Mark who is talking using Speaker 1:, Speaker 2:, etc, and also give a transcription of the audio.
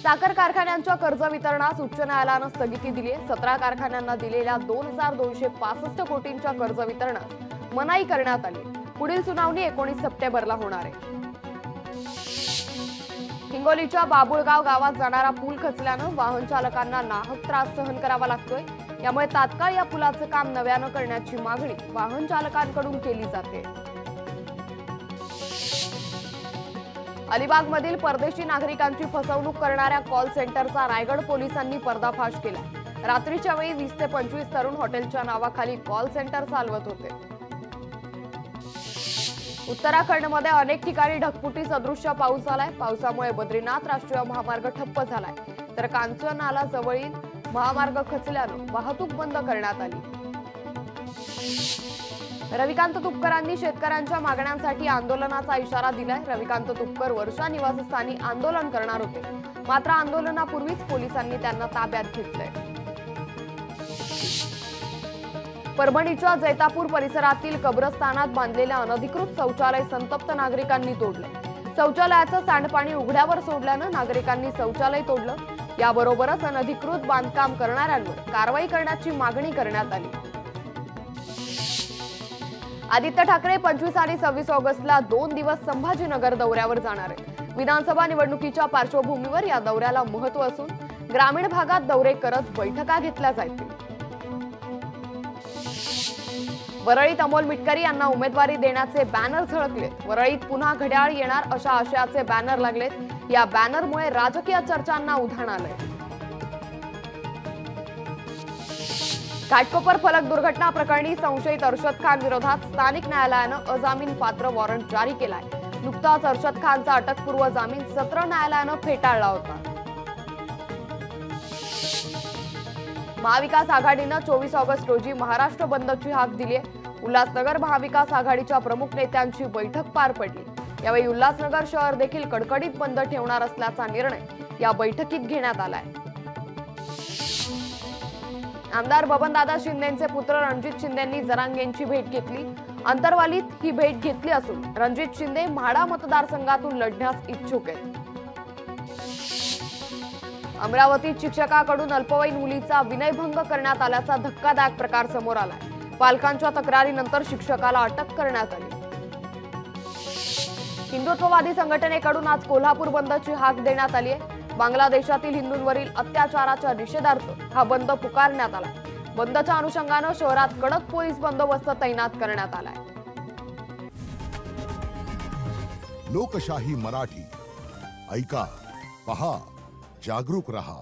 Speaker 1: साखर कारखान्यांच्या कर्ज वितरणास उच्च न्यायालयाने स्थगिती दिली आहे। 17 कारखान्यांना दिलेल्या 2265 कोटींच्या कर्ज वितरणास मनाई करण्यात आली। पुढील सुनावणी 19 सप्टेंबरला होणार आहे। हिंगोलीच्या बाबुळगाव गावात जाणारा पूल खचल्यानं वाहन चालकांना नाहक त्रास सहन करावा लागतोय। यामुळे तात्काळ या पुलाचं काम नव्यानं करण्याची मागणी वाहन चालकांकडून केली जाते। अलिबागमधील परदेशी नागरिकांची फसवणूक करणाऱ्या कॉल सेंटरचा रायगड पोलिसांनी पर्दाफाश केला। रात्रीच्या वेळी 20 ते 25 तरुण हॉटेलच्या नावाखाली कॉल सेंटर चालवत होते। उत्तराखंडमध्ये अनेक ठिकाणी ढगफुटी सदृश्य पाऊस झालाय। पावसामुळे बद्रीनाथ राष्ट्रीय महामार्ग ठप्प झालाय, तर कांचनाला जवळील महामार्ग खचल्यानं वाहतूक बंद करण्यात आली। रविकांत तुपकरांनी शेतकऱ्यांच्या मागण्यांसाठी आंदोलनाचा इशारा दिलाय। रविकांत तुपकर वर्षा निवासस्थानी आंदोलन करणार होते, मात्र आंदोलनापूर्वीच पोलिसांनी त्यांना ताब्यात घेतलंय। परभणीच्या जैतापूर परिसरातील कब्रस्तानात बांधलेल्या अनधिकृत शौचालय संतप्त नागरिकांनी तोडले। शौचालयाचं सांडपाणी उघड्यावर सोडल्यानं नागरिकांनी शौचालय तोडलं। याबरोबरच अनधिकृत बांधकाम करणाऱ्यांवर कारवाई करण्याची मागणी करण्यात आली। आदित्य ठाकरे 25 आणि 26 ऑगस्टला 2 दिवस संभाजीनगर दौऱ्यावर जाणार आहेत। विधानसभा निवडणुकीच्या पार्श्वभूमीवर या दौऱ्याला महत्त्व असून ग्रामीण भागात दौरे करत बैठका घेतल्या जातील। वरळीत अमोल मिटकरी यांना उमेदवारी देण्याचे बॅनर झळकले। वरळीत पुन्हा घड्याळ येणार अशा आशयाचे बॅनर लागलेत। या बॅनरमुळे राजकीय चर्चांना उधाण आलंय। घाटकोपर फलक दुर्घटना प्रकरणी संशयित अर्शद खान विरोधात स्थानिक न्यायालयानं अजामीन पात्र वॉरंट जारी केलाय। नुकताच अर्शद खानचा अटकपूर्व जामीन सत्र न्यायालयानं फेटाळला होता। महाविकास आघाडीनं 24 ऑगस्ट रोजी महाराष्ट्र बंदची हाक दिली आहे। उल्हासनगर महाविकास आघाडीच्या प्रमुख नेत्यांची बैठक पार पडली। यावेळी उल्हासनगर शहर देखील कडकडीत बंद ठेवणार असल्याचा निर्णय या बैठकीत घेण्यात आलाय। आमदार बबनदादा शिंदेंचे पुत्र रणजित शिंदेंनी जरांगेंची भेट घेतली। अंतरवालीत ही भेट घेतली असून रणजित शिंदे म्हाडा मतदारसंघातून लढण्यास इच्छुक आहेत। अमरावतीत शिक्षकाकडून अल्पवयीन मुलीचा विनयभंग करण्यात आल्याचा धक्कादायक प्रकार समोर आलाय। पालकांच्या तक्रारीनंतर शिक्षकाला अटक करण्यात आली। हिंदुत्ववादी संघटनेकडून आज कोल्हापूर बंदची हाक देण्यात आली आहे। बांगलादेशातील हिंदूंवरील अत्याचाराच्या निषेधार्थ हा बंद पुकारण्यात आला। बंदच्या अनुषंगानं शहरात कडक पोलीस बंदोबस्त तैनात करण्यात आलाय।
Speaker 2: लोकशाही मराठी ऐका, पहा, जागरूक रहा।